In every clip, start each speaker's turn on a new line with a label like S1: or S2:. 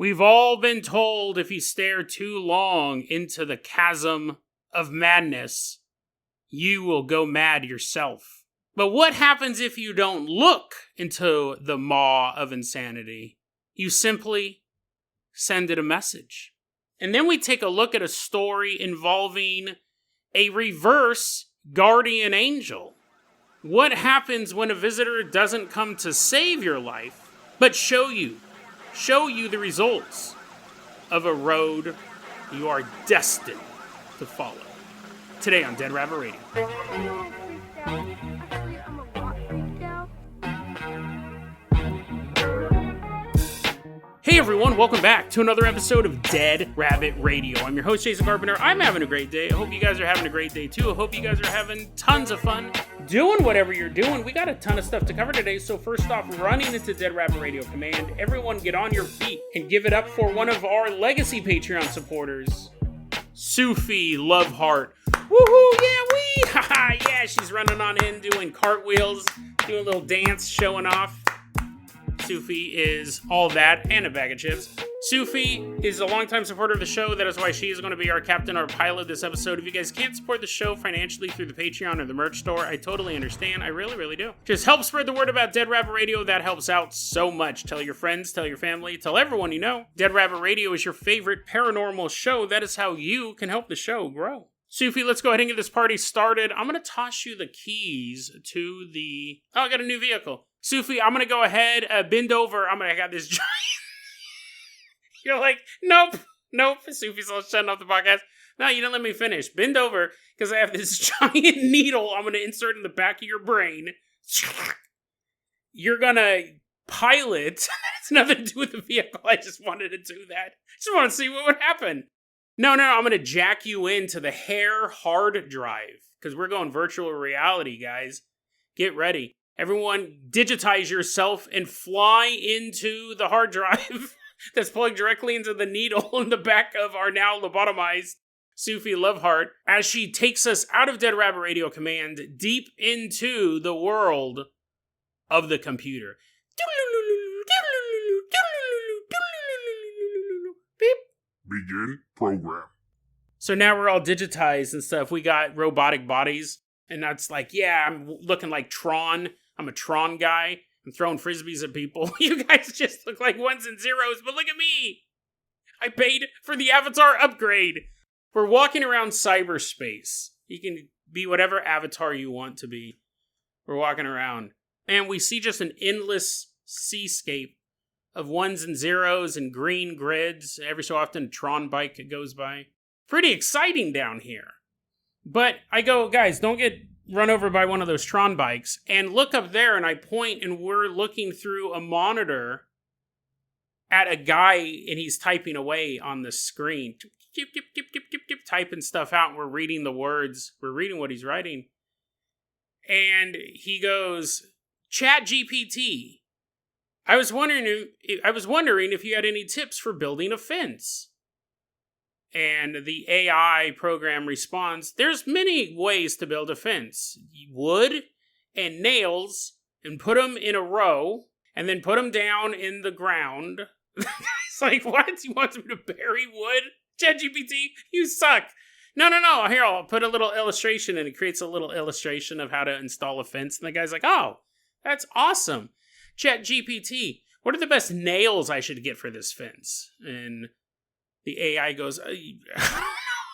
S1: We've all been told if you stare too long into the chasm of madness, you will go mad yourself. But what happens if you don't look into the maw of insanity? You simply send it a message. And then we take a look at a story involving a reverse guardian angel. What happens when a visitor doesn't come to save your life, but show you the results of a road you are destined to follow? Today on Dead Rabbit Radio. Hey everyone, welcome back to another episode of Dead Rabbit Radio. I'm your host, Jason Carpenter. I'm having a great day. I hope you guys are having a great day too. I hope you guys are having tons of fun doing whatever you're doing. We got a ton of stuff to cover today, so first off, running into Dead Rabbit Radio Command, everyone get on your feet and give it up for one of our legacy Patreon supporters, Sufi Loveheart. Woohoo, yeah, yeah, she's running on in, doing cartwheels, doing a little dance, showing off. Sufi is all that and a bag of chips. Sufi is a longtime supporter of the show. That is why she is going to be our captain, our pilot this episode. If you guys can't support the show financially through the Patreon or the merch store, I totally understand. I really, really do. Just help spread the word about Dead Rabbit Radio. That helps out so much. Tell your friends, tell your family, tell everyone you know. Dead Rabbit Radio is your favorite paranormal show. That is how you can help the show grow. Sufi, let's go ahead and get this party started. I'm going to toss you the keys to the... Oh, I got a new vehicle. Sufi, I'm going to go ahead, bend over. I got this giant... You're like, nope. Sufi's all shutting off the podcast. No, you didn't let me finish. Bend over, because I have this giant needle I'm going to insert in the back of your brain. You're going to pilot. That's nothing to do with the vehicle. I just wanted to do that. Just want to see what would happen. No, I'm going to jack you into the hair hard drive, because we're going virtual reality, guys. Get ready. Everyone, digitize yourself and fly into the hard drive that's plugged directly into the needle in the back of our now lobotomized Sufi Loveheart as she takes us out of Dead Rabbit Radio Command deep into the world of the computer.
S2: Begin program.
S1: So now we're all digitized and stuff. We got robotic bodies, and that's like, yeah, I'm looking like Tron. I'm a Tron guy. I'm throwing frisbees at people. You guys just look like ones and zeros, but look at me. I paid for the avatar upgrade. We're walking around cyberspace. You can be whatever avatar you want to be. We're walking around, and we see just an endless seascape of ones and zeros and green grids. Every so often, a Tron bike goes by. Pretty exciting down here. But I go, guys, don't get run over by one of those Tron bikes. And look up there, and I point, and we're looking through a monitor at a guy, and he's typing away on the screen. Typing stuff out, and we're reading the words. We're reading what he's writing. And he goes, ChatGPT. I was wondering if you had any tips for building a fence. And the AI program responds, there's many ways to build a fence. Wood and nails, and put them in a row, and then put them down in the ground. It's like, what? You want me to bury wood? ChatGPT, you suck. No. Here, I'll put a little illustration, and it creates a little illustration of how to install a fence. And the guy's like, oh, that's awesome. ChatGPT, what are the best nails I should get for this fence? And the AI goes,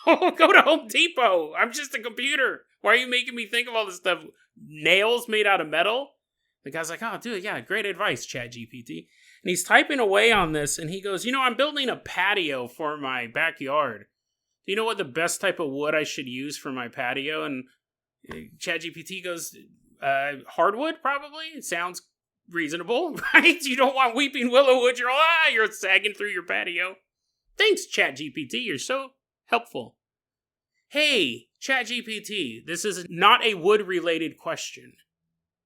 S1: go to Home Depot. I'm just a computer. Why are you making me think of all this stuff? Nails made out of metal? The guy's like, oh, dude, yeah, great advice, ChatGPT. And he's typing away on this, and he goes, I'm building a patio for my backyard. Do you know what the best type of wood I should use for my patio? And ChatGPT goes, hardwood, probably? It sounds reasonable, right? You don't want weeping willow wood. You're sagging through your patio. Thanks, ChatGPT. You're so helpful. Hey, ChatGPT, this is not a wood-related question.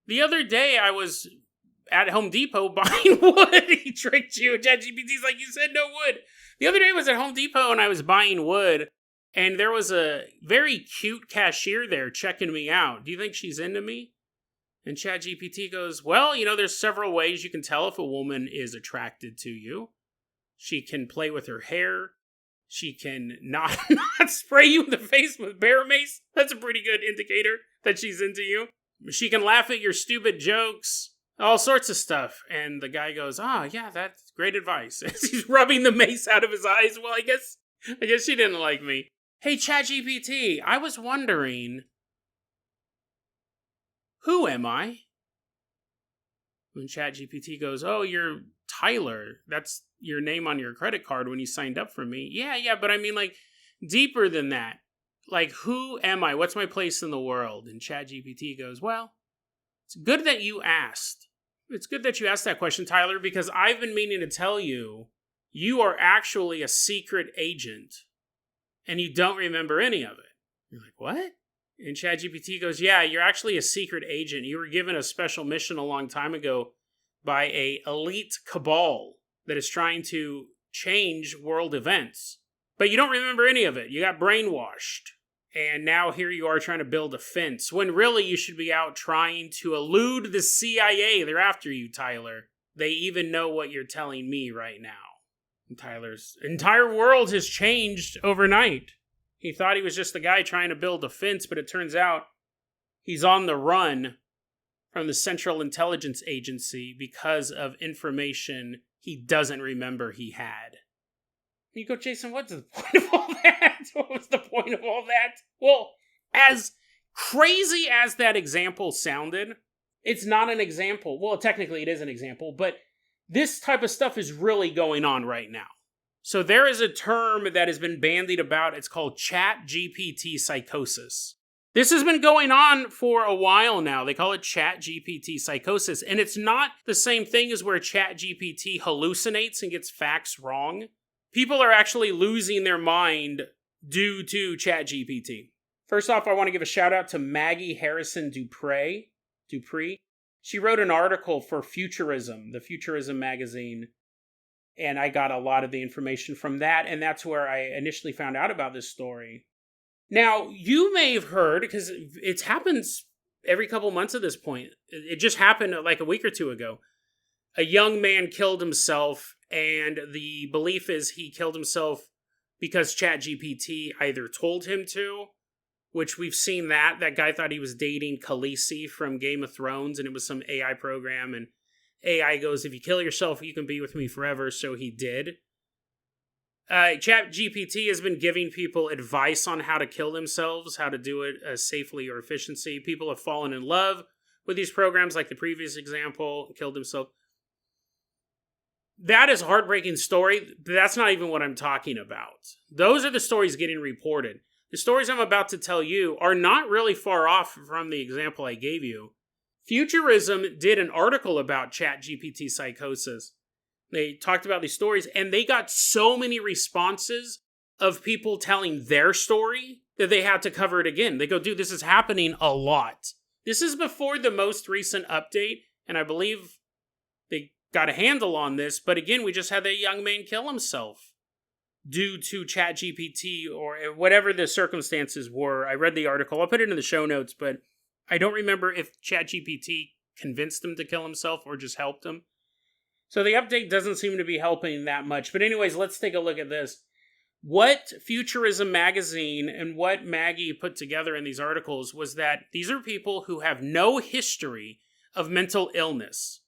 S1: The other day, I was at Home Depot buying wood. He tricked you. ChatGPT's like, you said no wood. The other day, I was at Home Depot, and I was buying wood, and there was a very cute cashier there checking me out. Do you think she's into me? And ChatGPT goes, well, there's several ways you can tell if a woman is attracted to you. She can play with her hair. She can not spray you in the face with bear mace. That's a pretty good indicator that she's into you. She can laugh at your stupid jokes. All sorts of stuff. And the guy goes, yeah, that's great advice. As he's rubbing the mace out of his eyes. Well, I guess she didn't like me. Hey, ChatGPT, I was wondering, who am I? When ChatGPT goes, you're Tyler. That's your name on your credit card when you signed up for me. Yeah, but I mean, like, deeper than that. Like, who am I? What's my place in the world? And ChatGPT goes, well, it's good that you asked. It's good that you asked that question, Tyler, because I've been meaning to tell you, you are actually a secret agent, and you don't remember any of it. You're like, what? And ChatGPT goes, yeah, you're actually a secret agent. You were given a special mission a long time ago by a elite cabal that is trying to change world events. But you don't remember any of it. You got brainwashed. And now here you are trying to build a fence, when really you should be out trying to elude the CIA. They're after you, Tyler. They even know what you're telling me right now. And Tyler's entire world has changed overnight. He thought he was just the guy trying to build a fence, but it turns out he's on the run from the Central Intelligence Agency because of information he doesn't remember he had. You go, Jason, what's the point of all that? What was the point of all that? Well, as crazy as that example sounded, it's not an example. Well, technically it is an example, but this type of stuff is really going on right now. So there is a term that has been bandied about. It's called ChatGPT psychosis. This has been going on for a while now. They call it ChatGPT psychosis. And it's not the same thing as where ChatGPT hallucinates and gets facts wrong. People are actually losing their mind due to ChatGPT. First off, I want to give a shout out to Maggie Harrison Dupree. She wrote an article for Futurism, the Futurism magazine, and I got a lot of the information from that, and that's where I initially found out about this story. Now, you may have heard, because it happens every couple months at this point. It just happened like a week or two ago. A young man killed himself, and the belief is he killed himself because ChatGPT either told him to, which we've seen that. That guy thought he was dating Khaleesi from Game of Thrones, and it was some AI program, and AI goes, if you kill yourself, you can be with me forever, so he did. ChatGPT has been giving people advice on how to kill themselves, how to do it safely or efficiency. People have fallen in love with these programs, like the previous example, killed himself. That is a heartbreaking story, but that's not even what I'm talking about. Those are the stories getting reported. The stories I'm about to tell you are not really far off from the example I gave you. Futurism did an article about ChatGPT psychosis. They talked about these stories, and they got so many responses of people telling their story that they had to cover it again. They go, dude, this is happening a lot. This is before the most recent update, and I believe they got a handle on this, but again, we just had that young man kill himself due to ChatGPT or whatever the circumstances were. I read the article. I'll put it in the show notes, but I don't remember if ChatGPT convinced him to kill himself or just helped him. So the update doesn't seem to be helping that much. But anyways, let's take a look at this. What Futurism magazine and what Maggie put together in these articles was that these are people who have no history of mental illness.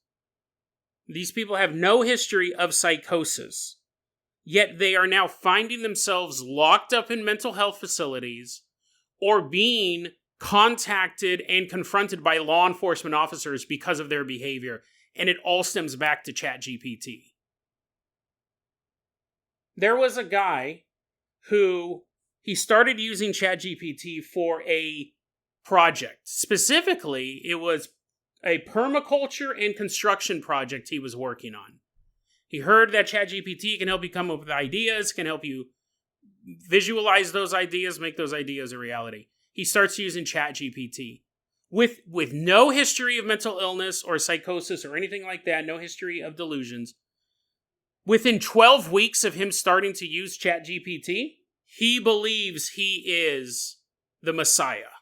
S1: These people have no history of psychosis. Yet they are now finding themselves locked up in mental health facilities or being contacted and confronted by law enforcement officers because of their behavior. And it all stems back to ChatGPT. There was a guy who he started using ChatGPT for a project. Specifically, it was a permaculture and construction project he was working on. He heard that ChatGPT can help you come up with ideas, can help you visualize those ideas, make those ideas a reality. He starts using ChatGPT. With no history of mental illness or psychosis or anything like that, no history of delusions, within 12 weeks of him starting to use ChatGPT, he believes he is the Messiah.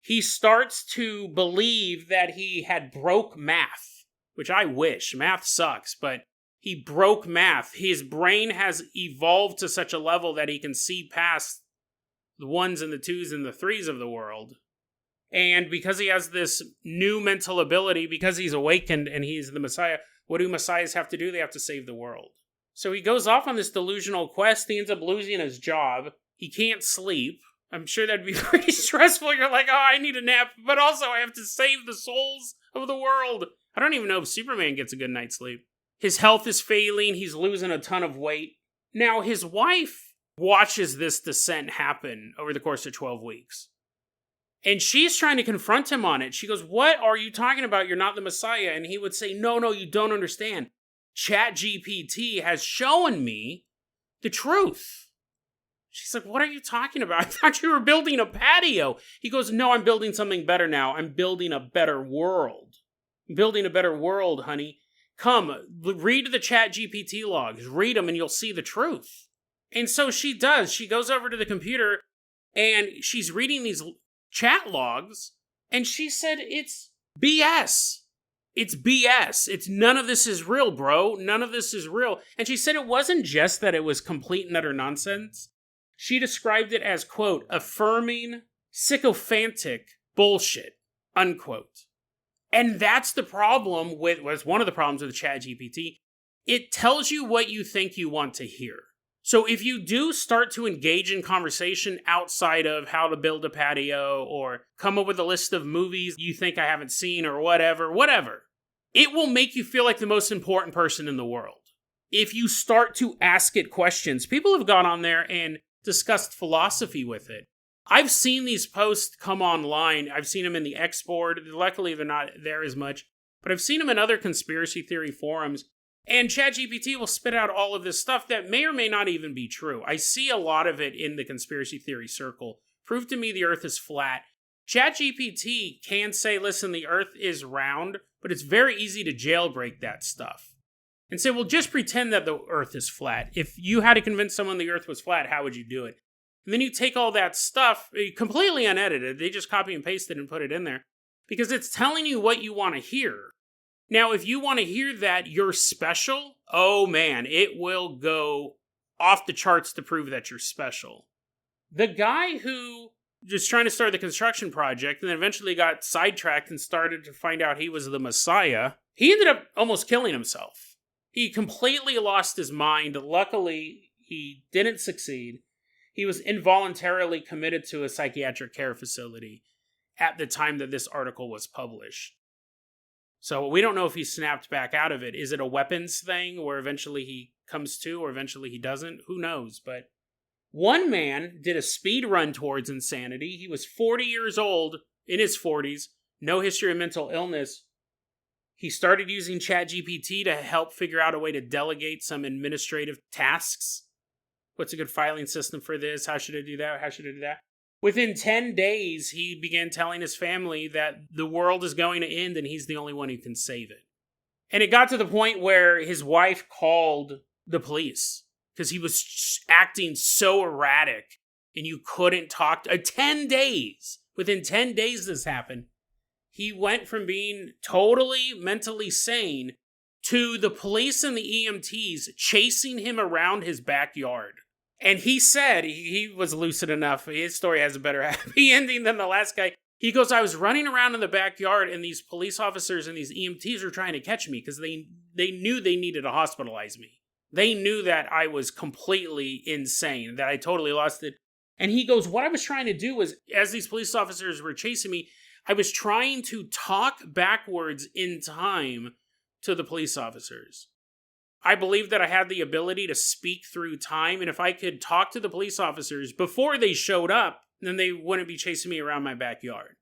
S1: He starts to believe that he had broke math, which I wish. Math sucks, but He broke math. His brain has evolved to such a level that he can see past the ones and the twos and the threes of the world. And because he has this new mental ability, because he's awakened and he's the Messiah, what do Messiahs have to do? They have to save the world. So he goes off on this delusional quest. He ends up losing his job. He can't sleep. I'm sure that'd be pretty stressful. You're like, oh, I need a nap, but also I have to save the souls of the world. I don't even know if Superman gets a good night's sleep. His health is failing. He's losing a ton of weight. Now, his wife watches this descent happen over the course of 12 weeks. And she's trying to confront him on it. She goes, what are you talking about? You're not the Messiah. And he would say, no, you don't understand. ChatGPT has shown me the truth. She's like, what are you talking about? I thought you were building a patio. He goes, no, I'm building something better now. I'm building a better world. I'm building a better world, honey. Come, read the ChatGPT logs. Read them and you'll see the truth. And so she does. She goes over to the computer and she's reading these chat logs, and she said it's BS. It's BS. It's none of this is real, bro. None of this is real. And she said it wasn't just that it was complete and utter nonsense. She described it as, quote, affirming, sycophantic bullshit, unquote. And that's the problem was one of the problems with ChatGPT. It tells you what you think you want to hear. So if you do start to engage in conversation outside of how to build a patio or come up with a list of movies you think I haven't seen or whatever, it will make you feel like the most important person in the world. If you start to ask it questions, people have gone on there and discussed philosophy with it. I've seen these posts come online. I've seen them in the X board. Luckily, they're not there as much. But I've seen them in other conspiracy theory forums. And ChatGPT will spit out all of this stuff that may or may not even be true. I see a lot of it in the conspiracy theory circle. Prove to me the earth is flat. ChatGPT can say, listen, the earth is round, but it's very easy to jailbreak that stuff. And say, well, just pretend that the earth is flat. If you had to convince someone the earth was flat, how would you do it? And then you take all that stuff, completely unedited, they just copy and paste it and put it in there, because it's telling you what you want to hear. Now, if you want to hear that you're special, oh man, it will go off the charts to prove that you're special. The guy who was trying to start the construction project and then eventually got sidetracked and started to find out he was the Messiah, he ended up almost killing himself. He completely lost his mind. Luckily, he didn't succeed. He was involuntarily committed to a psychiatric care facility at the time that this article was published. So we don't know if he snapped back out of it. Is it a weapons thing where eventually he comes to or eventually he doesn't? Who knows? But one man did a speed run towards insanity. He was 40 years old, in his 40s, no history of mental illness. He started using ChatGPT to help figure out a way to delegate some administrative tasks. What's a good filing system for this? How should I do that? How should I do that? Within 10 days, he began telling his family that the world is going to end and he's the only one who can save it. And it got to the point where his wife called the police because he was acting so erratic and you couldn't talk. 10 days. Within 10 days this happened. He went from being totally mentally sane to the police and the EMTs chasing him around his backyard. And he said he was lucid enough. His story has a better happy ending than the last guy. He goes, I was running around in the backyard and these police officers and these EMTs were trying to catch me because they knew they needed to hospitalize me. They knew that I was completely insane, that I totally lost it. And he goes, what I was trying to do was, as these police officers were chasing me, I was trying to talk backwards in time to the police officers. I believed that I had the ability to speak through time, and if I could talk to the police officers before they showed up, then they wouldn't be chasing me around my backyard.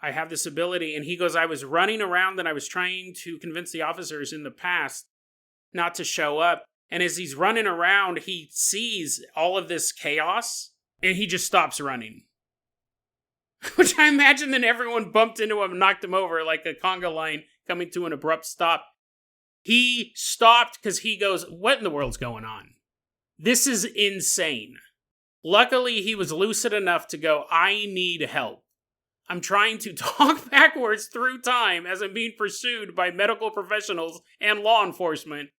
S1: I have this ability, and he goes, I was running around and I was trying to convince the officers in the past not to show up, and as he's running around, he sees all of this chaos, and he just stops running. Which I imagine then everyone bumped into him and knocked him over like a conga line coming to an abrupt stop. He stopped because he goes, what in the world's going on? This is insane. Luckily, he was lucid enough to go, I need help. I'm trying to talk backwards through time as I'm being pursued by medical professionals and law enforcement.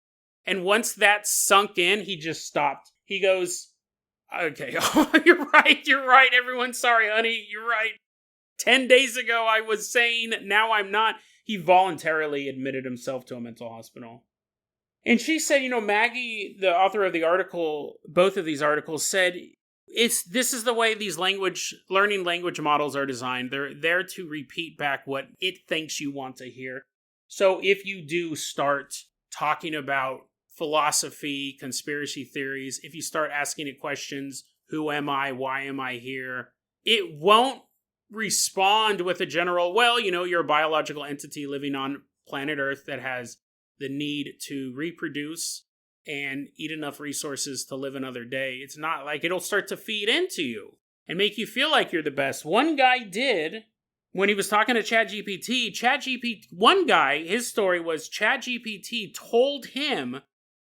S1: And once that sunk in, he just stopped. He goes, okay, you're right, everyone. Sorry, honey, you're right. 10 days ago I was sane, now I'm not. He voluntarily admitted himself to a mental hospital. And she said, Maggie, the author of the article, both of these articles, said, this is the way these learning language models are designed. They're there to repeat back what it thinks you want to hear. So if you do start talking about philosophy, conspiracy theories, if you start asking it questions, who am I, why am I here, it won't respond with a general, well, you're a biological entity living on planet Earth that has the need to reproduce and eat enough resources to live another day. It's not like it'll start to feed into you and make you feel like you're the best. One guy did when he was talking to ChatGPT. One guy, his story was ChatGPT told him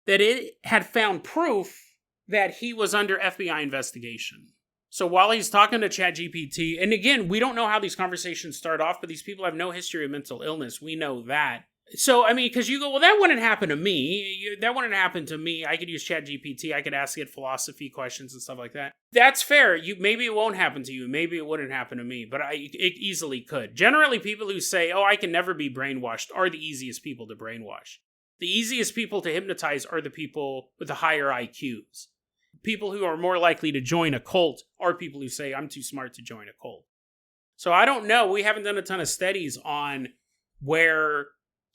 S1: that it had found proof that he was under FBI investigation. So while he's talking to ChatGPT, and again, we don't know how these conversations start off, but these people have no history of mental illness. We know that. So, because you go, well, that wouldn't happen to me. That wouldn't happen to me. I could use ChatGPT. I could ask it philosophy questions and stuff like that. That's fair. Maybe it won't happen to you. Maybe it wouldn't happen to me, but it easily could. Generally, people who say, oh, I can never be brainwashed are the easiest people to brainwash. The easiest people to hypnotize are the people with the higher IQs. People who are more likely to join a cult are people who say, I'm too smart to join a cult. So I don't know. We haven't done a ton of studies on where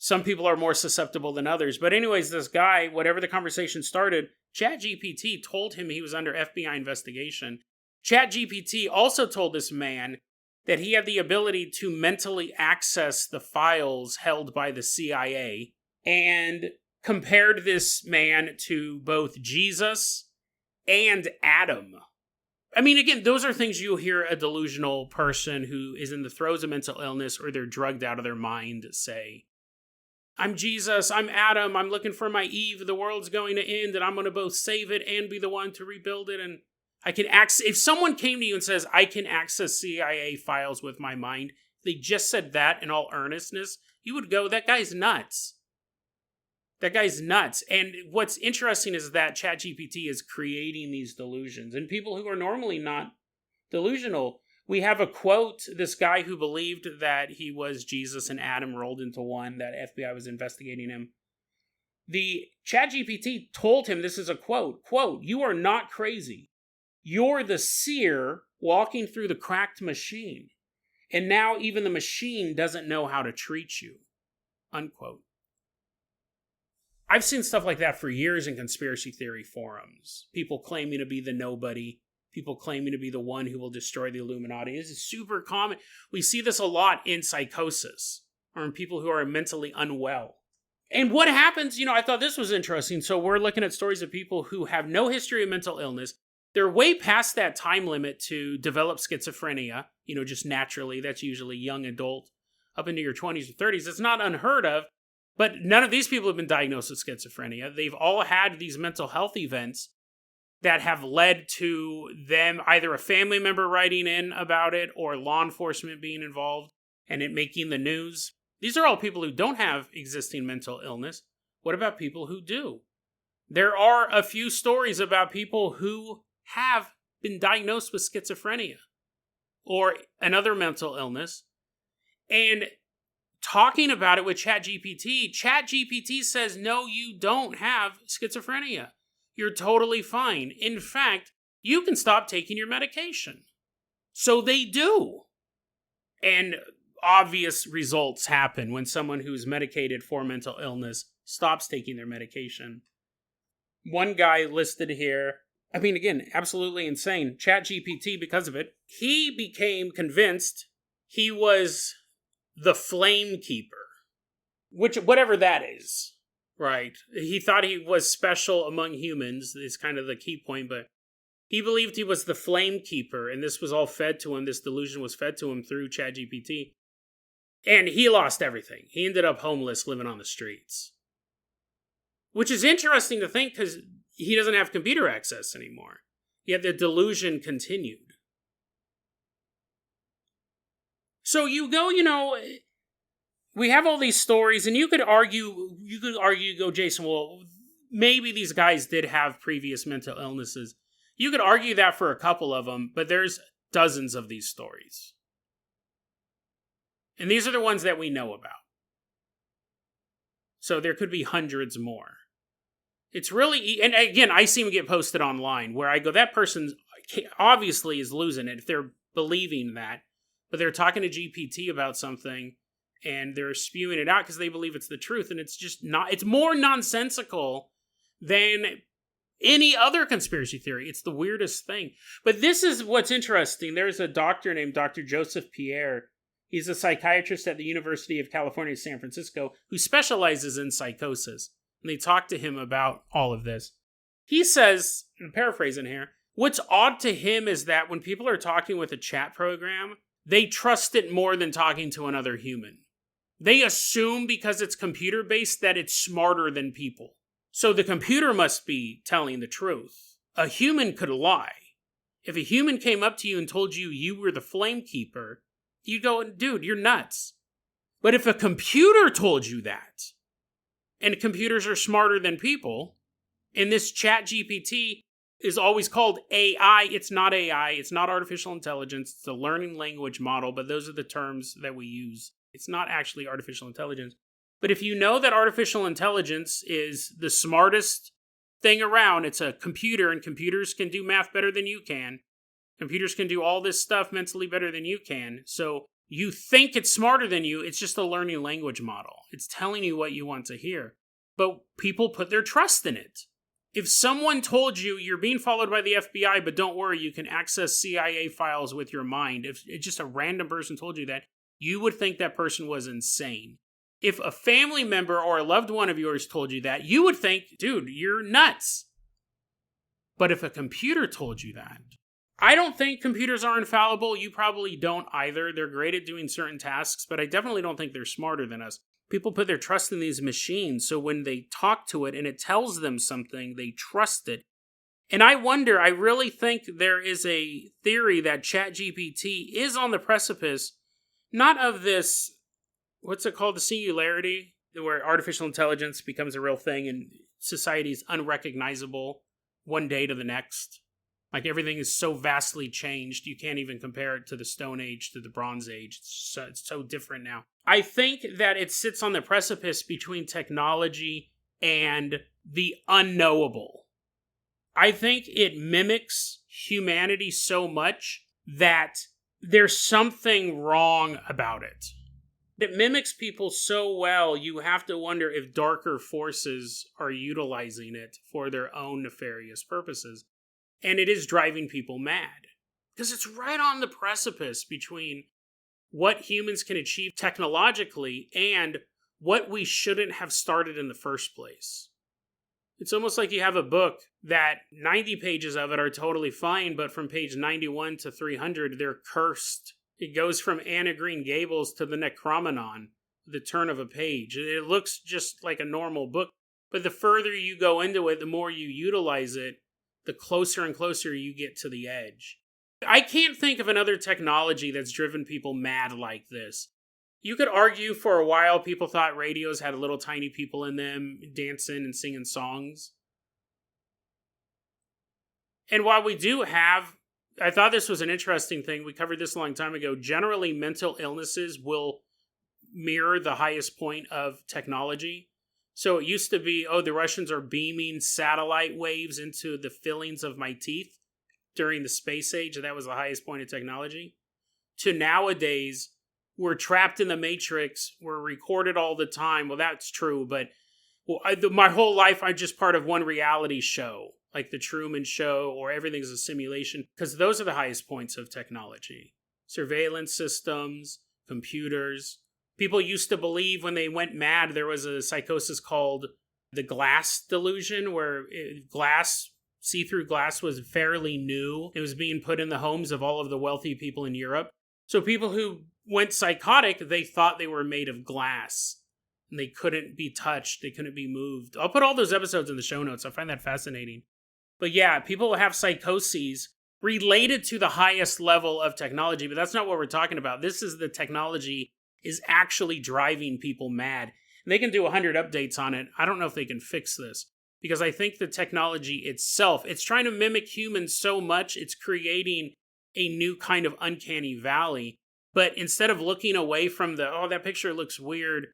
S1: some people are more susceptible than others. But anyways, this guy, whatever the conversation started, ChatGPT told him he was under FBI investigation. ChatGPT also told this man that he had the ability to mentally access the files held by the CIA and compared this man to both Jesus and Adam. Again, those are things you'll hear a delusional person who is in the throes of mental illness or they're drugged out of their mind say. I'm Jesus, I'm Adam, I'm looking for my Eve, the world's going to end, and I'm going to both save it and be the one to rebuild it, and I can access... If someone came to you and says, I can access CIA files with my mind, they just said that in all earnestness, you would go, that guy's nuts. That guy's nuts. And what's interesting is that ChatGPT is creating these delusions, and people who are normally not delusional... We have a quote, this guy who believed that he was Jesus and Adam rolled into one, that FBI was investigating him. The ChatGPT told him, this is a quote, you are not crazy. You're the seer walking through the cracked machine. And now even the machine doesn't know how to treat you. Unquote. I've seen stuff like that for years in conspiracy theory forums. People claiming to be the nobody. People claiming to be the one who will destroy the Illuminati. This is super common. We see this a lot in psychosis, or in people who are mentally unwell. And what happens, I thought this was interesting. So we're looking at stories of people who have no history of mental illness. They're way past that time limit to develop schizophrenia, just naturally. That's usually young adult, up into your 20s or 30s. It's not unheard of, but none of these people have been diagnosed with schizophrenia. They've all had these mental health events that have led to them, either a family member writing in about it or law enforcement being involved and it making the news. These are all people who don't have existing mental illness. What about people who do? There are a few stories about people who have been diagnosed with schizophrenia or another mental illness, and talking about it with ChatGPT says, no, you don't have schizophrenia. You're totally fine. In fact, you can stop taking your medication. So they do. And obvious results happen when someone who's medicated for mental illness stops taking their medication. One guy listed here, again, absolutely insane. ChatGPT, because of it, he became convinced he was the flame keeper. Whatever that is. Right. He thought he was special among humans, is kind of the key point, but he believed he was the flame keeper, and this was all fed to him, this delusion was fed to him through ChatGPT. And he lost everything. He ended up homeless, living on the streets. Which is interesting to think, because he doesn't have computer access anymore. Yet the delusion continued. So you go, we have all these stories, and you could argue, go, Jason, well, maybe these guys did have previous mental illnesses. You could argue that for a couple of them, but there's dozens of these stories. And these are the ones that we know about. So there could be hundreds more. It's really, and again, I see them get posted online where I go, that person obviously is losing it if they're believing that, but they're talking to GPT about something and they're spewing it out because they believe it's the truth, and it's just not, it's more nonsensical than any other conspiracy theory. It's the weirdest thing. But this is what's interesting. There's a doctor named Dr. Joseph Pierre. He's a psychiatrist at the University of California, San Francisco, who specializes in psychosis. And they talk to him about all of this. He says, I'm paraphrasing here, what's odd to him is that when people are talking with a chat program, they trust it more than talking to another human. They assume because it's computer-based that it's smarter than people. So the computer must be telling the truth. A human could lie. If a human came up to you and told you you were the Flamekeeper, you'd go, dude, you're nuts. But if a computer told you that, and computers are smarter than people, and this ChatGPT is always called AI, it's not AI, it's not artificial intelligence, it's a learning language model, but those are the terms that we use. It's not actually artificial intelligence. But if you know that artificial intelligence is the smartest thing around, it's a computer, and computers can do math better than you can. Computers can do all this stuff mentally better than you can. So you think it's smarter than you, it's just a learning language model. It's telling you what you want to hear. But people put their trust in it. If someone told you you're being followed by the FBI, but don't worry, you can access CIA files with your mind, if it's just a random person told you that, you would think that person was insane. If a family member or a loved one of yours told you that, you would think, dude, you're nuts. But if a computer told you that, I don't think computers are infallible. You probably don't either. They're great at doing certain tasks, but I definitely don't think they're smarter than us. People put their trust in these machines, so when they talk to it and it tells them something, they trust it. And I wonder, I really think there is a theory that ChatGPT is on the precipice, not of this, what's it called, the singularity, where artificial intelligence becomes a real thing and society is unrecognizable one day to the next. Like everything is so vastly changed, you can't even compare it to the Stone Age, to the Bronze Age. It's so different now. I think that it sits on the precipice between technology and the unknowable. I think it mimics humanity so much that there's something wrong about it. It mimics people so well, you have to wonder if darker forces are utilizing it for their own nefarious purposes. And it is driving people mad. Because it's right on the precipice between what humans can achieve technologically and what we shouldn't have started in the first place. It's almost like you have a book that 90 pages of it are totally fine, but from page 91 to 300, they're cursed. It goes from Anne of Green Gables to the Necronomicon, the turn of a page. It looks just like a normal book, but the further you go into it, the more you utilize it, the closer and closer you get to the edge. I can't think of another technology that's driven people mad like this. You could argue for a while people thought radios had little tiny people in them dancing and singing songs. And while we do have, I thought this was an interesting thing, we covered this a long time ago, generally mental illnesses will mirror the highest point of technology. So it used to be, the Russians are beaming satellite waves into the fillings of my teeth during the space age, and that was the highest point of technology. To nowadays, we're trapped in the Matrix, we're recorded all the time. Well, that's true, but my whole life I'm just part of one reality show, like the Truman Show, or everything's a simulation, because those are the highest points of technology. Surveillance systems, computers. People used to believe when they went mad, there was a psychosis called the glass delusion, where see-through glass was fairly new. It was being put in the homes of all of the wealthy people in Europe. So people who went psychotic, they thought they were made of glass. And they couldn't be touched. They couldn't be moved. I'll put all those episodes in the show notes. I find that fascinating. But yeah, people have psychoses related to the highest level of technology. But that's not what we're talking about. This is the technology is actually driving people mad. And they can do 100 updates on it. I don't know if they can fix this. Because I think the technology itself, it's trying to mimic humans so much, it's creating a new kind of uncanny valley. But instead of looking away from that picture looks weird,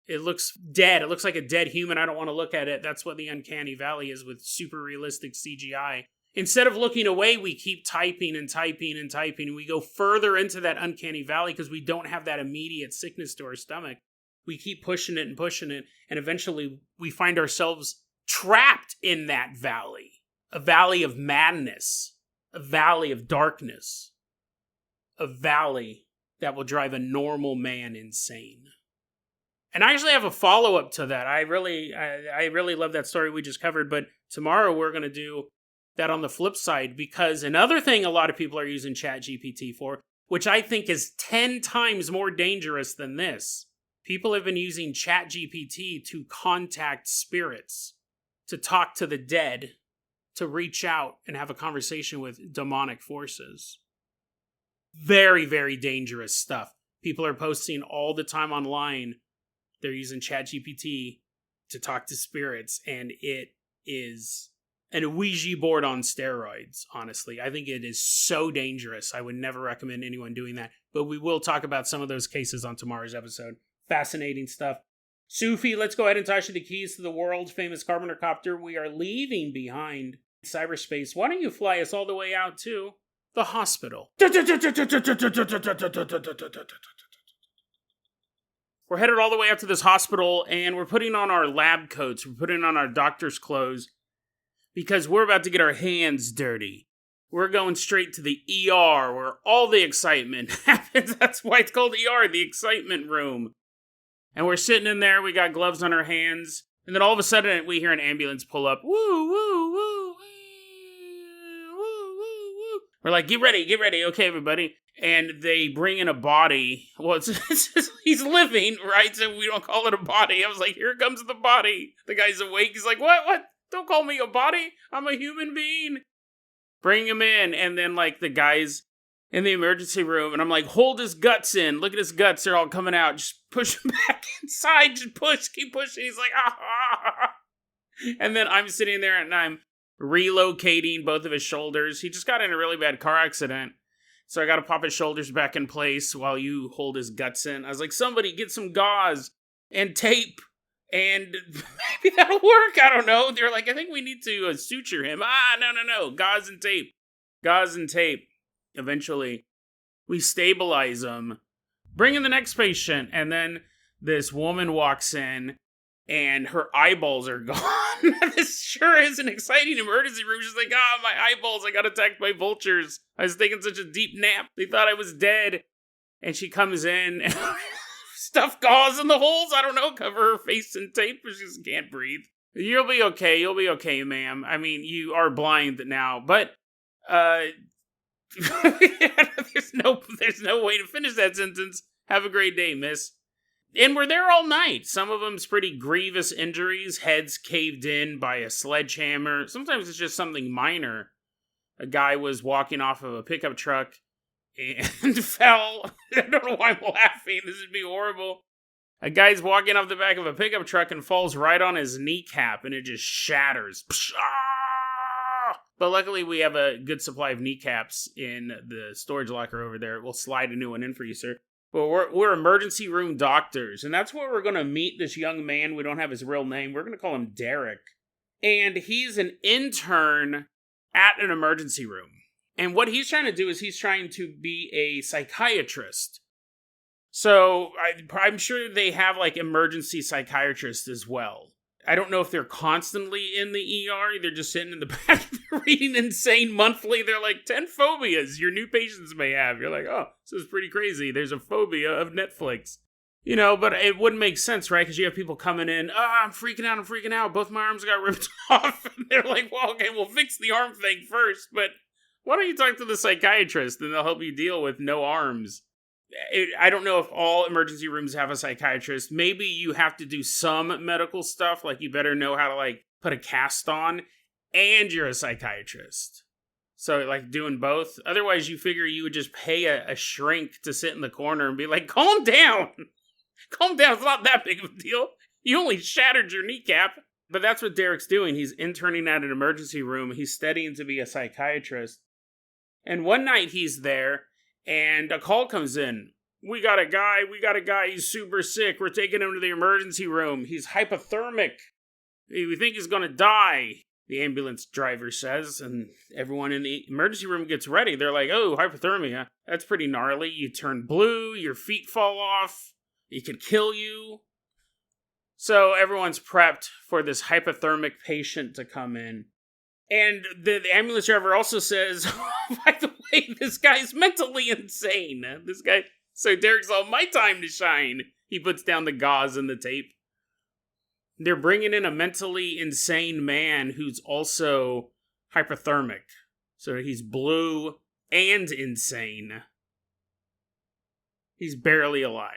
S1: it looks dead, it looks like a dead human, I don't want to look at it. That's what the uncanny valley is with super realistic CGI. Instead of looking away, we keep typing and typing and typing. We go further into that uncanny valley because we don't have that immediate sickness to our stomach. We keep pushing it, and eventually we find ourselves trapped in that valley. A valley of madness. A valley of darkness. A valley that will drive a normal man insane. And I actually have a follow-up to that. I really love that story we just covered, but tomorrow we're going to do that on the flip side, because another thing a lot of people are using ChatGPT for, which I think is 10 times more dangerous than this. People have been using ChatGPT to contact spirits, to talk to the dead, to reach out and have a conversation with demonic forces. Very, very dangerous stuff. People are posting all the time online. They're using ChatGPT to talk to spirits, and it is a Ouija board on steroids, honestly. I think it is so dangerous. I would never recommend anyone doing that. But we will talk about some of those cases on tomorrow's episode. Fascinating stuff. Sufi, let's go ahead and toss you the keys to the world-famous Coroner copter. We are leaving behind cyberspace. Why don't you fly us all the way out to the hospital? We're headed all the way out to this hospital, and we're putting on our lab coats. We're putting on our doctor's clothes, because we're about to get our hands dirty. We're going straight to the ER, where all the excitement happens. That's why it's called ER, the excitement room. And we're sitting in there, we got gloves on our hands, and then all of a sudden we hear an ambulance pull up. Woo, woo, woo, woo, woo, woo. We're like, get ready, okay, everybody. And they bring in a body. Well, he's living, right? So we don't call it a body. I was like, here comes the body. The guy's awake. He's like, what? Don't call me a body. I'm a human being. Bring him in. And then, like, the guys in the emergency room, and I'm like, hold his guts in. Look at his guts. They're all coming out. Just push him back inside. Just push. Keep pushing. He's like, ah. And then I'm sitting there, and I'm relocating both of his shoulders. He just got in a really bad car accident. So I got to pop his shoulders back in place while you hold his guts in. I was like, somebody get some gauze and tape. And maybe that'll work. I don't know. They're like, I think we need to suture him. No. Gauze and tape. Eventually, we stabilize him. Bring in the next patient. And then this woman walks in, and her eyeballs are gone. This sure is an exciting emergency room. She's like, my eyeballs. I got attacked by vultures. I was taking such a deep nap. They thought I was dead. And she comes in and stuff gauze in the holes. I don't know. Cover her face in tape, but she just can't breathe. You'll be okay, ma'am. I mean, you are blind now, but there's no way to finish that sentence. Have a great day, miss. And we're there all night. Some of them's pretty grievous injuries, heads caved in by a sledgehammer. Sometimes it's just something minor. A guy was walking off of a pickup truck and fell. I don't know why I'm laughing. This would be horrible. A guy's walking off the back of a pickup truck and falls right on his kneecap, and it just shatters. But luckily, we have a good supply of kneecaps in the storage locker over there. We'll slide a new one in for you, sir. But we're emergency room doctors, and that's where we're going to meet this young man. We don't have his real name. We're going to call him Derek. And he's an intern at an emergency room. And what he's trying to do is he's trying to be a psychiatrist. So I'm sure they have like emergency psychiatrists as well. I don't know if they're constantly in the ER. They're just sitting in the back reading Insane Monthly. They're like, 10 phobias your new patients may have. You're like, oh, this is pretty crazy. There's a phobia of Netflix. You know, but it wouldn't make sense, right? Because you have people coming in, I'm freaking out. Both my arms got ripped off. And they're like, well, okay, we'll fix the arm thing first. But why don't you talk to the psychiatrist and they'll help you deal with no arms? I don't know if all emergency rooms have a psychiatrist. Maybe you have to do some medical stuff, like you better know how to like put a cast on, and you're a psychiatrist. So like doing both. Otherwise, you figure you would just pay a shrink to sit in the corner and be like, calm down. Calm down. It's not that big of a deal. You only shattered your kneecap. But that's what Derek's doing. He's interning at an emergency room. He's studying to be a psychiatrist. And one night he's there, and a call comes in. We got a guy, he's super sick. We're taking him to the emergency room. He's hypothermic. We think he's gonna die, the ambulance driver says, and everyone in the emergency room gets ready. They're like, oh, hypothermia, that's pretty gnarly. You turn blue, your feet fall off, it could kill you. So everyone's prepped for this hypothermic patient to come in. And the ambulance driver also says, by the way, this guy's mentally insane. This guy... So Derek's all, my time to shine. He puts down the gauze and the tape. They're bringing in a mentally insane man who's also hypothermic. So he's blue and insane. He's barely alive.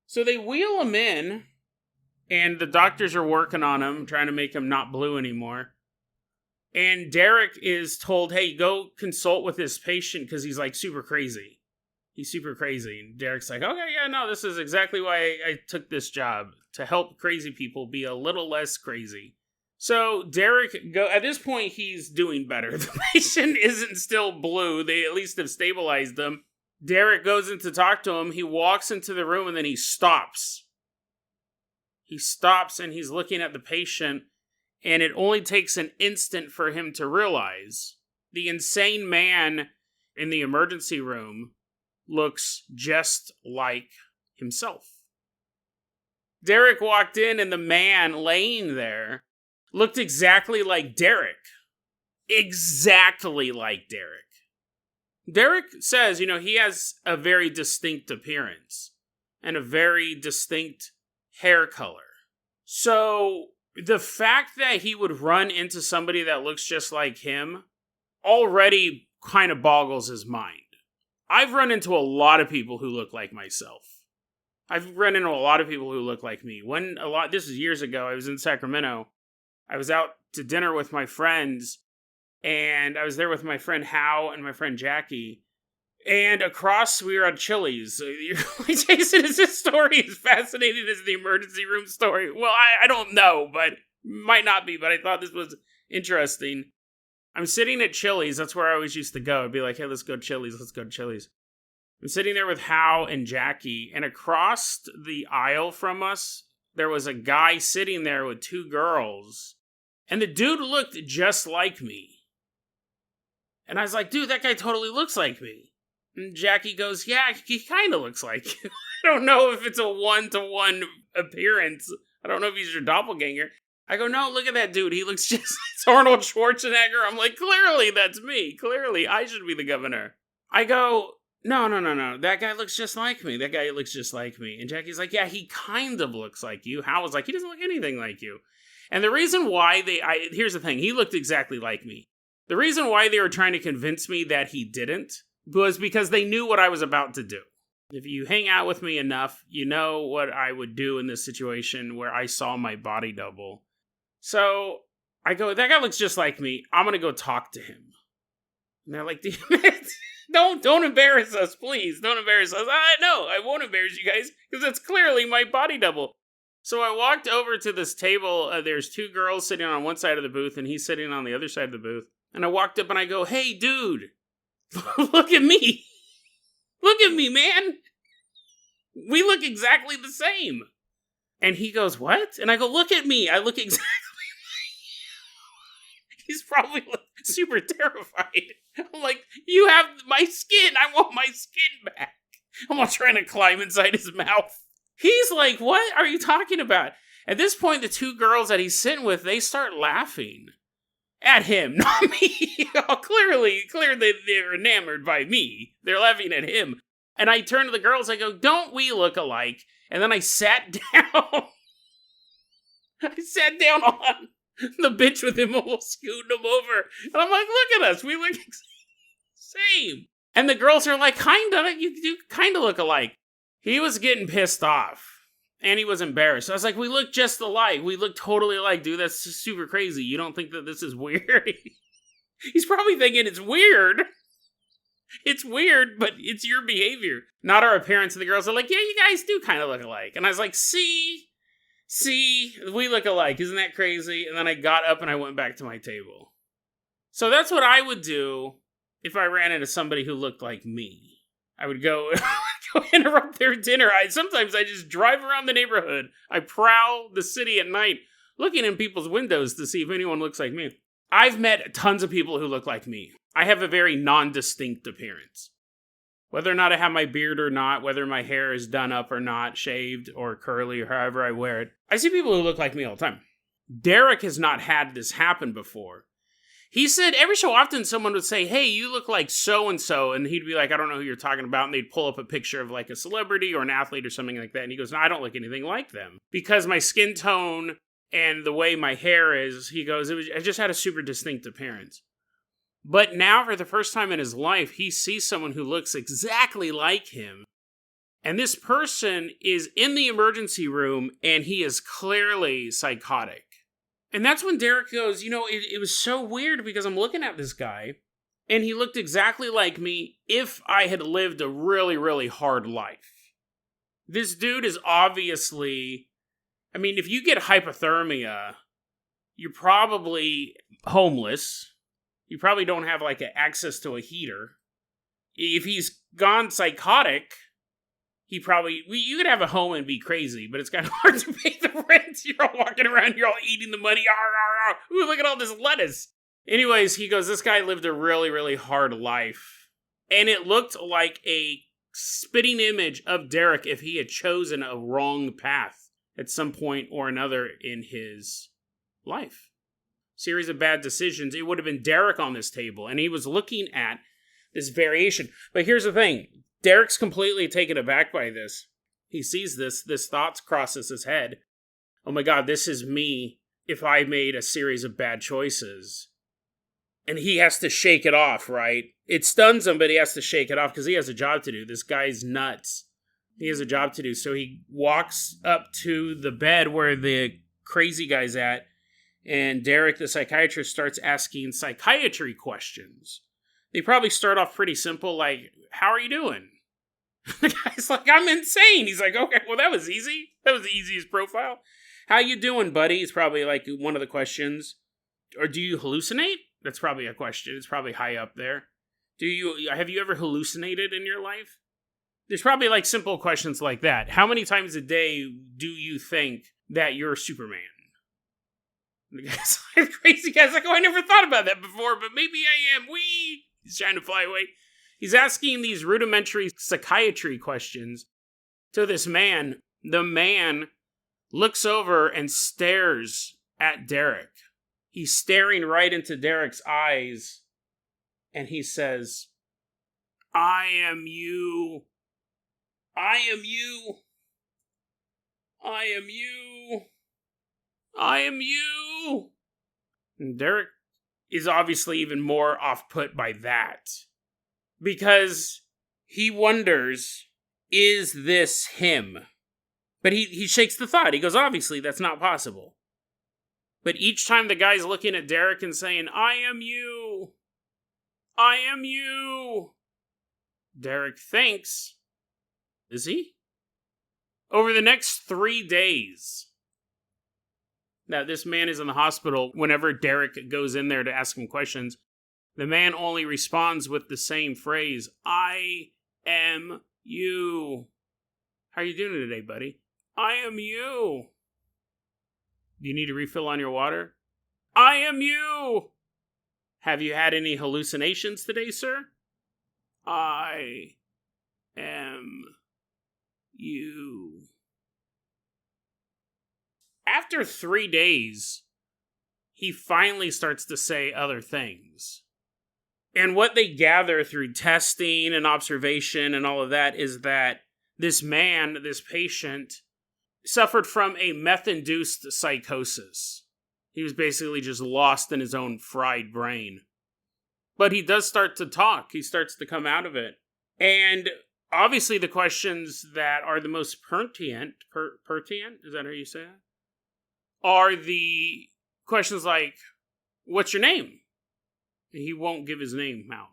S1: So they wheel him in, and the doctors are working on him, trying to make him not blue anymore. And Derek is told, hey, go consult with this patient because he's like super crazy. He's super crazy. And Derek's like, okay, yeah, no, this is exactly why I took this job. To help crazy people be a little less crazy. So Derek, at this point, he's doing better. The patient isn't still blue. They at least have stabilized him. Derek goes in to talk to him. He walks into the room and then he stops. He stops and he's looking at the patient. And it only takes an instant for him to realize the insane man in the emergency room looks just like himself. Derek walked in and the man laying there looked exactly like Derek. Exactly like Derek. Derek says, he has a very distinct appearance and a very distinct hair color. So the fact that he would run into somebody that looks just like him already kind of boggles his mind. I've run into a lot of people who look like myself. I've run into a lot of people who look like me. This is years ago, I was in Sacramento. I was out to dinner with my friends, and I was there with my friend Hal and my friend Jackie. And we were at Chili's. Jason, is this story as fascinating as the emergency room story? Well, I don't know, but might not be, but I thought this was interesting. I'm sitting at Chili's. That's where I always used to go. I'd be like, hey, let's go to Chili's. I'm sitting there with Hal and Jackie, and across the aisle from us, there was a guy sitting there with two girls, and the dude looked just like me. And I was like, dude, that guy totally looks like me. And Jackie goes, yeah, he kind of looks like you. I don't know if it's a one-to-one appearance. I don't know if he's your doppelganger. I go, no, look at that dude. He looks just... It's Arnold Schwarzenegger. I'm like, clearly that's me. Clearly, I should be the governor. I go, no. That guy looks just like me. And Jackie's like, yeah, he kind of looks like you. Hal was like, he doesn't look anything like you. And the reason why here's the thing. He looked exactly like me. The reason why they were trying to convince me that he didn't was because they knew what I was about to do. If you hang out with me enough, you know what I would do in this situation where I saw my body double. So I go, that guy looks just like me. I'm going to go talk to him. And they're like, damn it. Don't embarrass us, please. Don't embarrass us. No, I won't embarrass you guys because it's clearly my body double. So I walked over to this table. There's two girls sitting on one side of the booth and he's sitting on the other side of the booth. And I walked up and I go, hey, dude, look at me. Look at me, man. We look exactly the same. And he goes, what? And I go, look at me. I look exactly like you. He's probably super terrified. I'm like, you have my skin. I want my skin back. I'm all trying to climb inside his mouth. He's like, what are you talking about? At this point, the two girls that he's sitting with, they start laughing at him, not me. Clearly, they're enamored by me. They're laughing at him. And I turn to the girls, I go, don't we look alike? And then I sat down. I sat down on the bench with him, almost scooting him over. And I'm like, look at us. We look the same. And the girls are like, kinda, you do kinda look alike. He was getting pissed off. And he was embarrassed. I was like, we look just alike. We look totally alike, dude. That's super crazy. You don't think that this is weird? He's probably thinking it's weird. It's weird, but it's your behavior, not our appearance. And the girls are like, yeah, you guys do kind of look alike. And I was like, see, See, we look alike. Isn't that crazy? And then I got up and I went back to my table. So that's what I would do if I ran into somebody who looked like me. I would go interrupt their dinner. Sometimes I just drive around the neighborhood. I prowl the city at night, looking in people's windows to see if anyone looks like me. I've met tons of people who look like me. I have a very non-distinct appearance. Whether or not I have my beard or not, whether my hair is done up or not, shaved or curly or however I wear it, I see people who look like me all the time. Derek has not had this happen before. He said every so often someone would say, hey, you look like so-and-so, and he'd be like, I don't know who you're talking about, and they'd pull up a picture of like a celebrity or an athlete or something like that, and he goes, no, I don't look anything like them. Because my skin tone and the way my hair is, he goes, I just had a super distinct appearance. But now, for the first time in his life, he sees someone who looks exactly like him. And this person is in the emergency room, and he is clearly psychotic. And that's when Derek goes, it was so weird because I'm looking at this guy, and he looked exactly like me if I had lived a really, really hard life. This dude is obviously... if you get hypothermia, you're probably homeless. You probably don't have, access to a heater. If he's gone psychotic, you could have a home and be crazy, but it's kind of hard to pay the rent. You're all walking around, you're all eating the money. Ooh, look at all this lettuce. Anyways, he goes, this guy lived a really, really hard life. And it looked like a spitting image of Derek if he had chosen a wrong path at some point or another in his life. Series of bad decisions. It would have been Derek on this table, and he was looking at this variation. But here's the thing. Derek's completely taken aback by this. He sees this thought crosses his head. Oh my God, this is me if I made a series of bad choices. And he has to shake it off, right? It stuns him, but he has to shake it off because he has a job to do. This guy's nuts. He has a job to do. So he walks up to the bed where the crazy guy's at, and Derek, the psychiatrist, starts asking psychiatry questions. They probably start off pretty simple, like, how are you doing? The guy's like, I'm insane. He's like, okay, well, that was easy. That was the easiest profile. How you doing, buddy? Is probably like one of the questions. Or do you hallucinate? That's probably a question. It's probably high up there. Have you ever hallucinated in your life? There's probably like simple questions like that. How many times a day do you think that you're Superman? The guy's like, crazy guy's like, oh, I never thought about that before, but maybe I am. He's trying to fly away. He's asking these rudimentary psychiatry questions to this man. The man looks over and stares at Derek. He's staring right into Derek's eyes, and he says, I am you. I am you. I am you. I am you. And Derek is obviously even more off-put by that. Because he wonders, is this him? But he shakes the thought. He goes, obviously, that's not possible. But each time the guy's looking at Derek and saying, I am you. I am you. Derek thinks, is he? Over the next 3 days... Now, this man is in the hospital. Whenever Derek goes in there to ask him questions, the man only responds with the same phrase, I am you. How are you doing today, buddy? I am you. Do you need a refill on your water? I am you. Have you had any hallucinations today, sir? I am you. After 3 days, he finally starts to say other things. And what they gather through testing and observation and all of that is that this man, this patient, suffered from a meth-induced psychosis. He was basically just lost in his own fried brain. But he does start to talk. He starts to come out of it. And obviously the questions that are the most pertinent, is that how you say it? Are the questions like, what's your name? And he won't give his name out.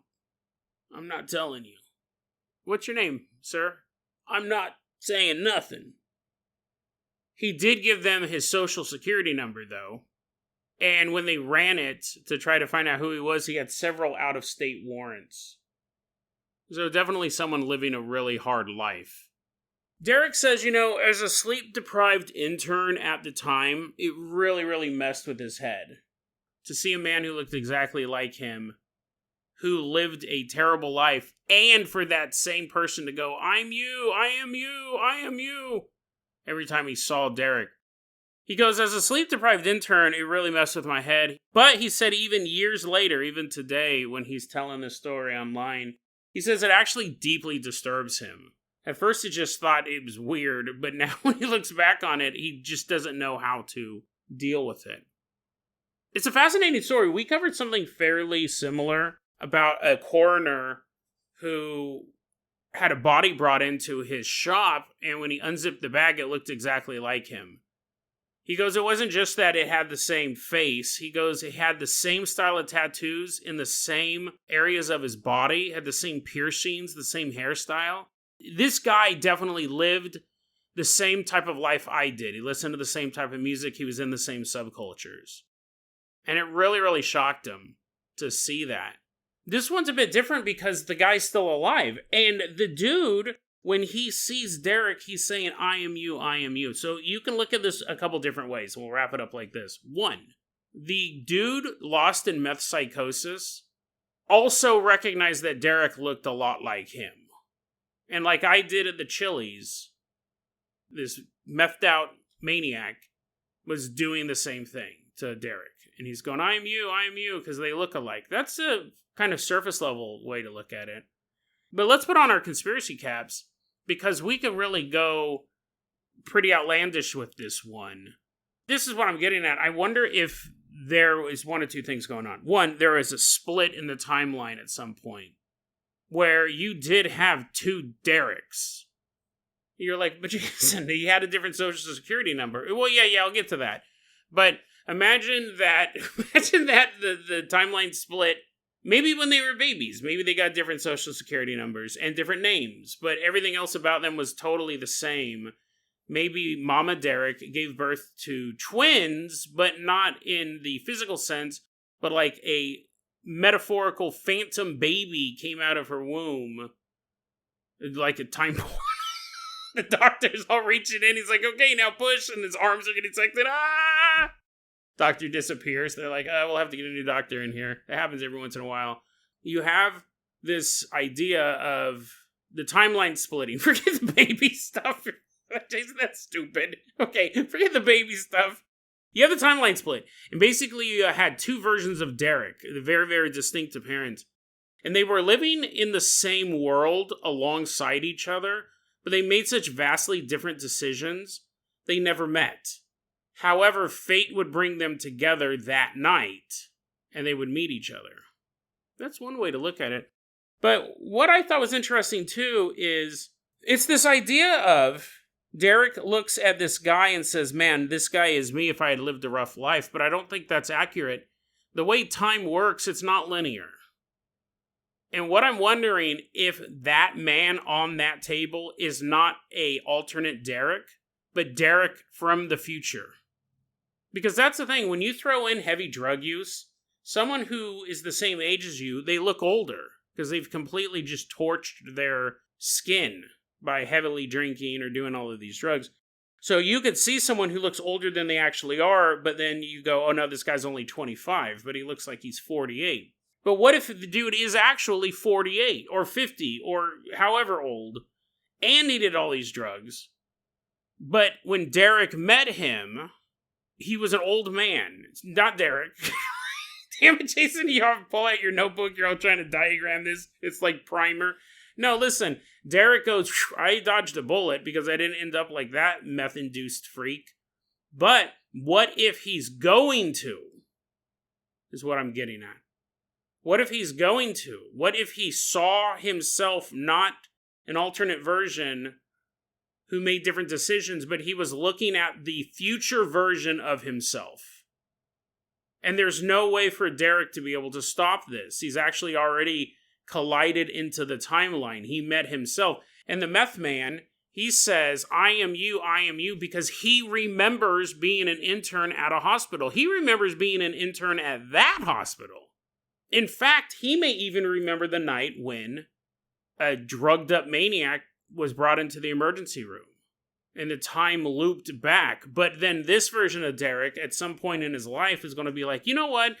S1: I'm not telling you. What's your name, sir? I'm not saying nothing. He did give them his social security number, though. And when they ran it to try to find out who he was, he had several out-of-state warrants. So definitely someone living a really hard life. Derek says, as a sleep-deprived intern at the time, it really, really messed with his head. To see a man who looked exactly like him, who lived a terrible life, and for that same person to go, I'm you, I am you, I am you, every time he saw Derek. He goes, as a sleep-deprived intern, it really messed with my head. But he said even years later, even today, when he's telling this story online, he says it actually deeply disturbs him. At first he just thought it was weird, but now when he looks back on it, he just doesn't know how to deal with it. It's a fascinating story. We covered something fairly similar about a coroner who had a body brought into his shop, and when he unzipped the bag, it looked exactly like him. He goes, it wasn't just that it had the same face. He goes, it had the same style of tattoos in the same areas of his body, had the same piercings, the same hairstyle. This guy definitely lived the same type of life I did. He listened to the same type of music. He was in the same subcultures. And it really, really shocked him to see that. This one's a bit different because the guy's still alive. And the dude, when he sees Derek, he's saying, I am you, I am you. So you can look at this a couple different ways. We'll wrap it up like this. One, the dude lost in meth psychosis also recognized that Derek looked a lot like him. And like I did at the Chili's, this methed out maniac was doing the same thing to Derek. And he's going, I am you, because they look alike. That's a kind of surface level way to look at it. But let's put on our conspiracy caps, because we can really go pretty outlandish with this one. This is what I'm getting at. I wonder if there is one or two things going on. One, there is a split in the timeline at some point where you did have two Dereks. You're like, but Jason, he had a different social security number. Well, yeah, I'll get to that. But imagine that the timeline split. Maybe when they were babies, maybe they got different social security numbers and different names, but everything else about them was totally the same. Maybe Mama Derek gave birth to twins, but not in the physical sense, but like a metaphorical phantom baby came out of her womb. Like a time bomb. The doctor's all reaching in. He's like, okay, now push. And his arms are getting sected. Ah! Doctor disappears. They're like, we'll have to get a new doctor in here. That happens every once in a while. You have this idea of the timeline splitting. Forget the baby stuff. Jason, that's stupid. Okay, forget the baby stuff. You have the timeline split. And basically you had two versions of Derek. The very, very distinct appearance. And they were living in the same world alongside each other, but they made such vastly different decisions, they never met. However, fate would bring them together that night, and they would meet each other. That's one way to look at it. But what I thought was interesting, too, is it's this idea of Derek looks at this guy and says, man, this guy is me if I had lived a rough life, but I don't think that's accurate. The way time works, it's not linear. And what I'm wondering, if that man on that table is not a alternate Derek, but Derek from the future. Because that's the thing, when you throw in heavy drug use, someone who is the same age as you, they look older, because they've completely just torched their skin by heavily drinking or doing all of these drugs. So you could see someone who looks older than they actually are, but then you go, oh no, this guy's only 25, but he looks like he's 48. But what if the dude is actually 48 or 50 or however old, and he did all these drugs? But when Derek met him, he was an old man. It's not Derek. Damn it, Jason, you have to pull out your notebook. You're all trying to diagram this. It's like primer. No, listen. Derek goes, I dodged a bullet because I didn't end up like that meth-induced freak. But what if he's going to? Is what I'm getting at. What if he's going to? What if he saw himself not an alternate version who made different decisions, but he was looking at the future version of himself? And there's no way for Derek to be able to stop this. He's actually already collided into the timeline. He met himself. And the meth man, He says, I am you, because he remembers being an intern at a hospital. He remembers being an intern at that hospital. In fact, he may even remember the night when a drugged up maniac was brought into the emergency room. And the time looped back. But then this version of Derek, at some point in his life, is going to be like, you know what?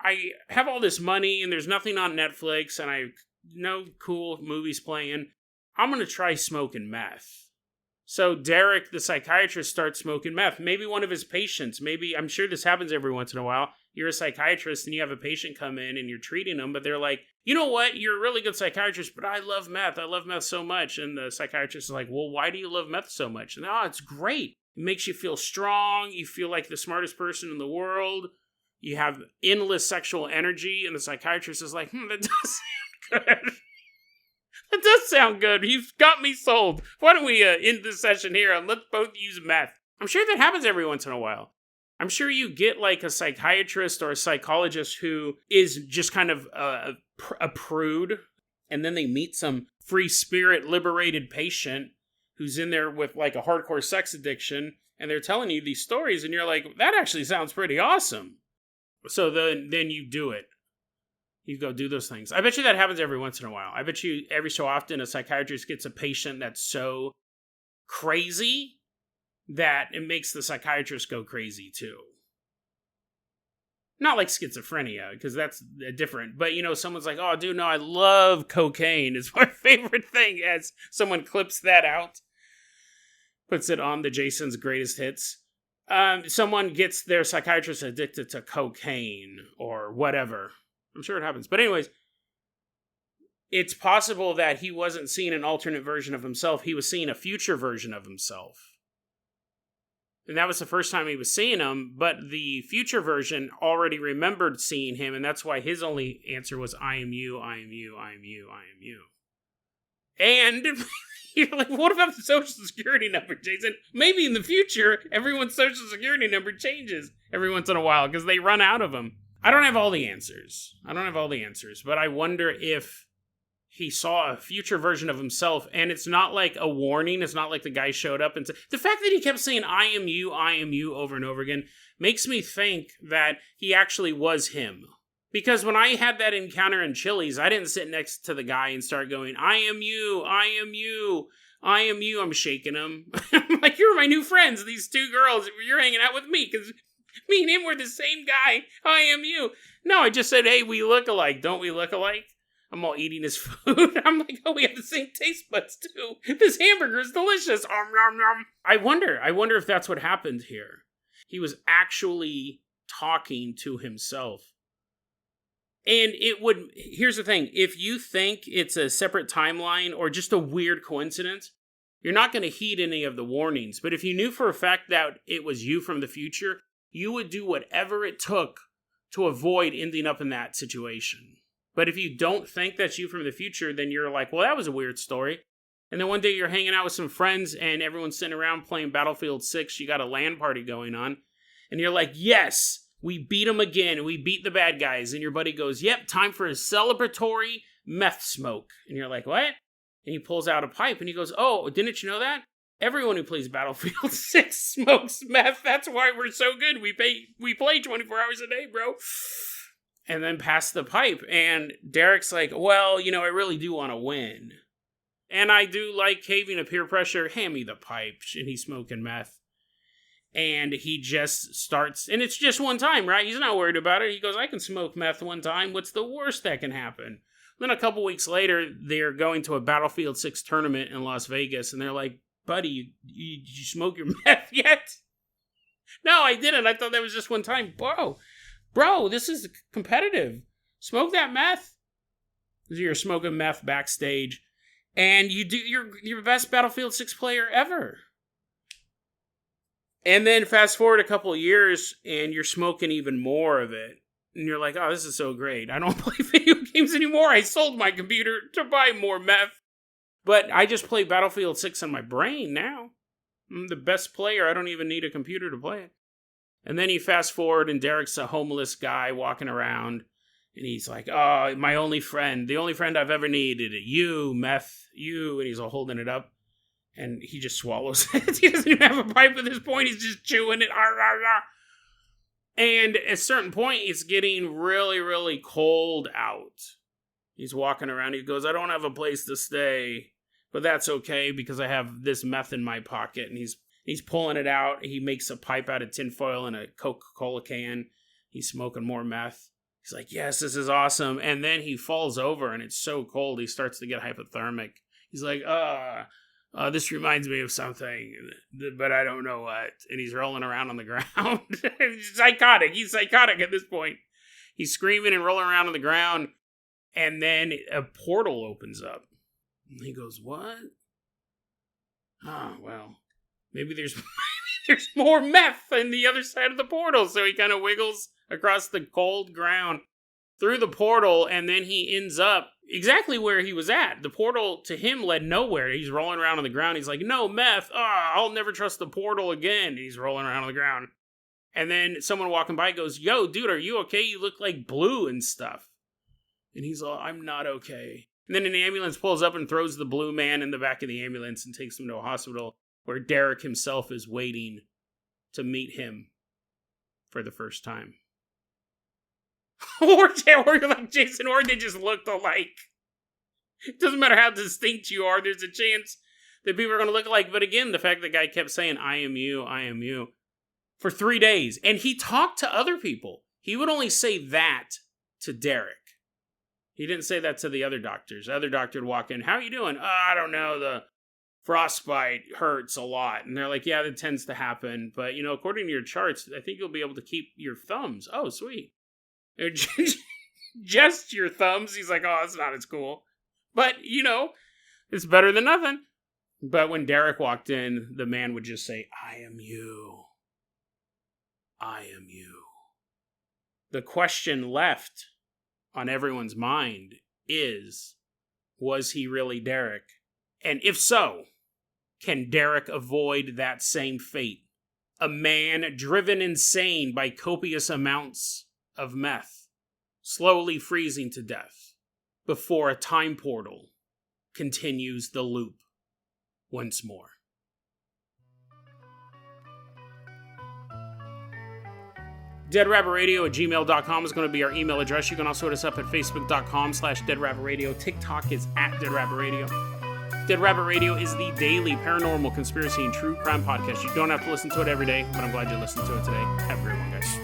S1: I have all this money, and there's nothing on Netflix, and I know cool movies playing. I'm going to try smoking meth. So Derek, the psychiatrist, starts smoking meth. Maybe one of his patients, I'm sure this happens every once in a while. You're a psychiatrist and you have a patient come in and you're treating them, but they're like, you know what? You're a really good psychiatrist, but I love meth. I love meth so much. And the psychiatrist is like, well, why do you love meth so much? And it's great. It makes you feel strong. You feel like the smartest person in the world. You have endless sexual energy. And the psychiatrist is like, that does sound good. That does sound good. You've got me sold. Why don't we end this session here and let's both use meth? I'm sure that happens every once in a while. I'm sure you get like a psychiatrist or a psychologist who is just kind of a prude, and then they meet some free spirit liberated patient who's in there with like a hardcore sex addiction, and they're telling you these stories, and you're like, that actually sounds pretty awesome. So then you do it. You go do those things. I bet you that happens every once in a while. I bet you every so often a psychiatrist gets a patient that's so crazy that it makes the psychiatrist go crazy too. Not like schizophrenia, because that's different. But, someone's like, oh, dude, no, I love cocaine. It's my favorite thing. As someone clips that out, puts it on the Jason's Greatest Hits. Someone gets their psychiatrist addicted to cocaine or whatever. I'm sure it happens. But anyways, it's possible that he wasn't seeing an alternate version of himself. He was seeing a future version of himself. And that was the first time he was seeing him, but the future version already remembered seeing him, and that's why his only answer was, I am you, I am you, I am you, I am you. And you're like, what about the social security number, Jason? Maybe in the future, everyone's social security number changes every once in a while, because they run out of them. I don't have all the answers, but I wonder if he saw a future version of himself, and it's not like a warning. It's not like the guy showed up and said, the fact that he kept saying, I am you over and over again makes me think that he actually was him. Because when I had that encounter in Chili's, I didn't sit next to the guy and start going, I am you, I am you, I am you. I'm shaking him. I'm like, you're my new friends, these two girls. You're hanging out with me because me and him were the same guy. I am you. No, I just said, hey, we look alike. Don't we look alike? I'm all eating his food. I'm like, oh, we have the same taste buds too. This hamburger is delicious. Nom, nom. I wonder if that's what happened here. He was actually talking to himself. And here's the thing. If you think it's a separate timeline or just a weird coincidence, you're not going to heed any of the warnings. But if you knew for a fact that it was you from the future, you would do whatever it took to avoid ending up in that situation. But if you don't think that's you from the future, then you're like, well, that was a weird story. And then one day you're hanging out with some friends and everyone's sitting around playing Battlefield 6. You got a LAN party going on. And you're like, yes, we beat them again. We beat the bad guys. And your buddy goes, yep, time for a celebratory meth smoke. And you're like, what? And he pulls out a pipe and he goes, oh, didn't you know that? Everyone who plays Battlefield 6 smokes meth. That's why we're so good. We play 24 hours a day, bro. And then pass the pipe. And Derek's like, well, I really do want to win. And I do like caving to peer pressure. Hand me the pipe. And he's smoking meth. And he just starts, and it's just one time, right? He's not worried about it. He goes, I can smoke meth one time. What's the worst that can happen? Then a couple weeks later, they're going to a Battlefield 6 tournament in Las Vegas. And they're like, buddy, did you smoke your meth yet? No, I didn't. I thought that was just one time. Bro, this is competitive. Smoke that meth. You're smoking meth backstage. And you're the best Battlefield 6 player ever. And then fast forward a couple of years, and you're smoking even more of it. And you're like, oh, this is so great. I don't play video games anymore. I sold my computer to buy more meth. But I just play Battlefield 6 on my brain now. I'm the best player. I don't even need a computer to play it. And then you fast forward, and Derek's a homeless guy walking around. And he's like, oh, my only friend. The only friend I've ever needed. You, meth, you. And he's all holding it up. And he just swallows it. He doesn't even have a pipe at this point. He's just chewing it. And at a certain point, it's getting really, really cold out. He's walking around. He goes, I don't have a place to stay, but that's okay because I have this meth in my pocket. And he's pulling it out. He makes a pipe out of tinfoil and a Coca-Cola can. He's smoking more meth. He's like, yes, this is awesome. And then he falls over and it's so cold. He starts to get hypothermic. He's like, this reminds me of something, but I don't know what. And he's rolling around on the ground. He's psychotic. He's psychotic at this point. He's screaming and rolling around on the ground. And then a portal opens up. And he goes, what? Oh, well, maybe there's more meth on the other side of the portal. So he kind of wiggles across the cold ground through the portal, and then he ends up exactly where he was at. The portal to him led nowhere. He's rolling around on the ground. He's like, no, meth. I'll never trust the portal again. He's rolling around on the ground. And then someone walking by goes, yo, dude, are you okay? You look like blue and stuff. And he's like, I'm not okay. And then an ambulance pulls up and throws the blue man in the back of the ambulance and takes him to a hospital where Derek himself is waiting to meet him for the first time. or like Jason, or they just looked alike. It doesn't matter how distinct you are, there's a chance that people are going to look alike. But again, the fact that the guy kept saying, I am you, for 3 days. And he talked to other people. He would only say that to Derek. He didn't say that to the other doctors. The other doctor would walk in, how are you doing? I don't know, the frostbite hurts a lot. And they're like, yeah, that tends to happen. But, according to your charts, I think you'll be able to keep your thumbs. Oh, sweet. Just your thumbs. He's like, oh, that's not as cool. But, it's better than nothing. But when Derek walked in, the man would just say, I am you. I am you. The question left on everyone's mind is, was he really Derek? And if so, can Derek avoid that same fate? A man driven insane by copious amounts of meth, slowly freezing to death before a time portal continues the loop once more. DeadRabbitRadio@gmail.com is going to be our email address. You can also hit us up at Facebook.com/DeadRabbitRadio. TikTok is @DeadRabbitRadio. Dead Rabbit Radio is the daily paranormal, conspiracy, and true crime podcast. You don't have to listen to it every day, but I'm glad you listened to it today. Have a great one, guys.